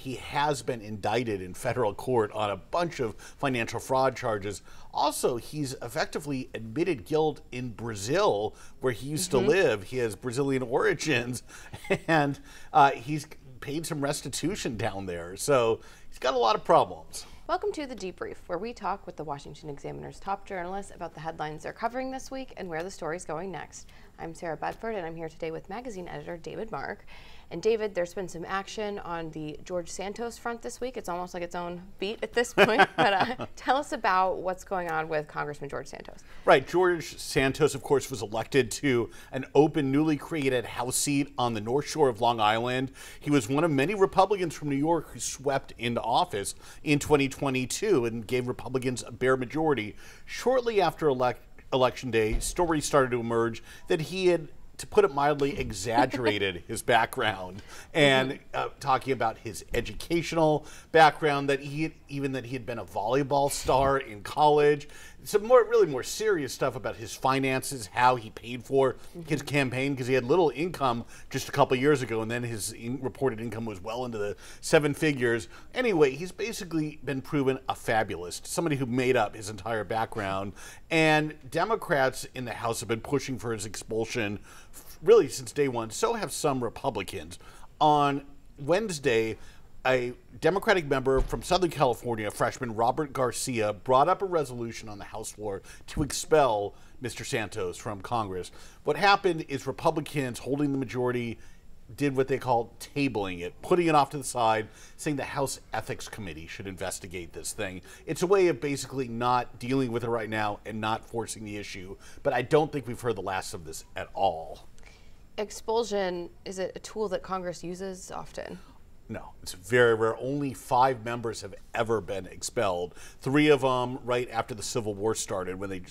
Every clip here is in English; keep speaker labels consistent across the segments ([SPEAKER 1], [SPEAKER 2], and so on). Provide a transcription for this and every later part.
[SPEAKER 1] he has been indicted in federal court on a bunch of financial fraud charges. Also, he's effectively admitted guilt in Brazil, where he used to live. He has Brazilian origins, and he's paid some restitution down there. So he's got a lot of problems.
[SPEAKER 2] Welcome to The Debrief, where we talk with the Washington Examiner's top journalists about the headlines they're covering this week and where the story's going next. I'm Sarah Bedford, and I'm here today with magazine editor David Mark. And David, there's been some action on the George Santos front this week. It's almost like its own beat at this point. But tell us about what's going on with Congressman George Santos.
[SPEAKER 1] Right. George Santos, of course, was elected to an open, newly created House seat on the North Shore of Long Island. He was one of many Republicans from New York who swept into office in 2022 and gave Republicans a bare majority. Shortly after Election Day, stories started to emerge that he had, to put it mildly, exaggerated his background and talking about his educational background, that he had been a volleyball star in college. Some really more serious stuff about his finances, how he paid for his campaign, because he had little income just a couple years ago, and then his reported income was well into the 7 figures. Anyway, he's basically been proven a fabulist, somebody who made up his entire background. And Democrats in the House have been pushing for his expulsion really since day one. So have some Republicans. On Wednesday, a Democratic member from Southern California, freshman Robert Garcia, brought up a resolution on the House floor to expel Mr. Santos from Congress. What happened is Republicans holding the majority did what they called tabling it, putting it off to the side, saying the House Ethics Committee should investigate this thing. It's a way of basically not dealing with it right now and not forcing the issue. But I don't think we've heard the last of this at all.
[SPEAKER 2] Expulsion, is it a tool that Congress uses often?
[SPEAKER 1] No, it's very rare. Only 5 members have ever been expelled. 3 of them right after the Civil War started, when they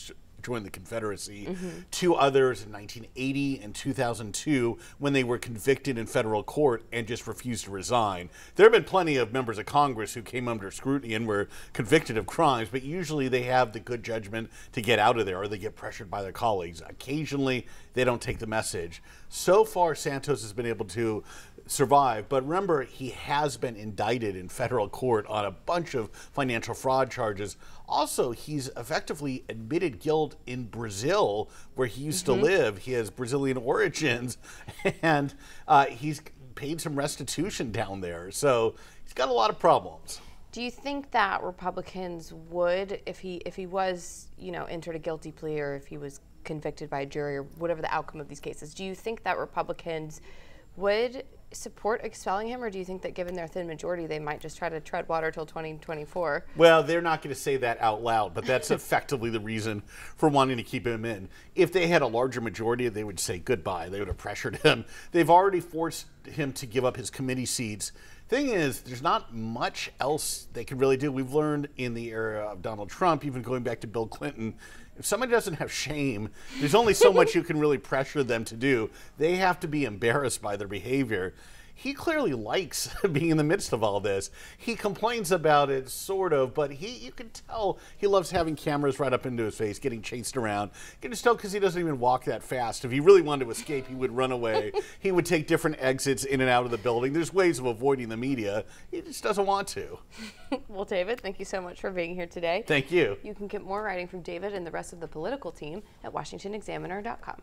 [SPEAKER 1] joined the Confederacy. 2 others in 1980 and 2002, when they were convicted in federal court and just refused to resign. There have been plenty of members of Congress who came under scrutiny and were convicted of crimes, but usually they have the good judgment to get out of there, or they get pressured by their colleagues. Occasionally, they don't take the message. So far, Santos has been able to survive, but remember, he has been indicted in federal court on a bunch of financial fraud charges. Also, he's effectively admitted guilt in Brazil, where he used to live. He has Brazilian origins, and he's paid some restitution down there. So he's got a lot of problems.
[SPEAKER 2] Do you think that Republicans would, if he was, entered a guilty plea, or if he was convicted by a jury, or whatever the outcome of these cases, do you think that Republicans would support expelling him, or do you think that given their thin majority, they might just try to tread water till 2024?
[SPEAKER 1] Well, they're not going to say that out loud, but that's effectively the reason for wanting to keep him in. If they had a larger majority, they would say goodbye. They would have pressured him. They've already forced him to give up his committee seats. Thing is, there's not much else they can really do. We've learned in the era of Donald Trump, even going back to Bill Clinton, if somebody doesn't have shame, there's only so much you can really pressure them to do. They have to be embarrassed by their behavior. He clearly likes being in the midst of all this. He complains about it, sort of, but you can tell he loves having cameras right up into his face, getting chased around. You can just tell because he doesn't even walk that fast. If he really wanted to escape, he would run away. He would take different exits in and out of the building. There's ways of avoiding the media. He just doesn't want to.
[SPEAKER 2] Well, David, thank you so much for being here today.
[SPEAKER 1] Thank you.
[SPEAKER 2] You can get more writing from David and the rest of the political team at washingtonexaminer.com.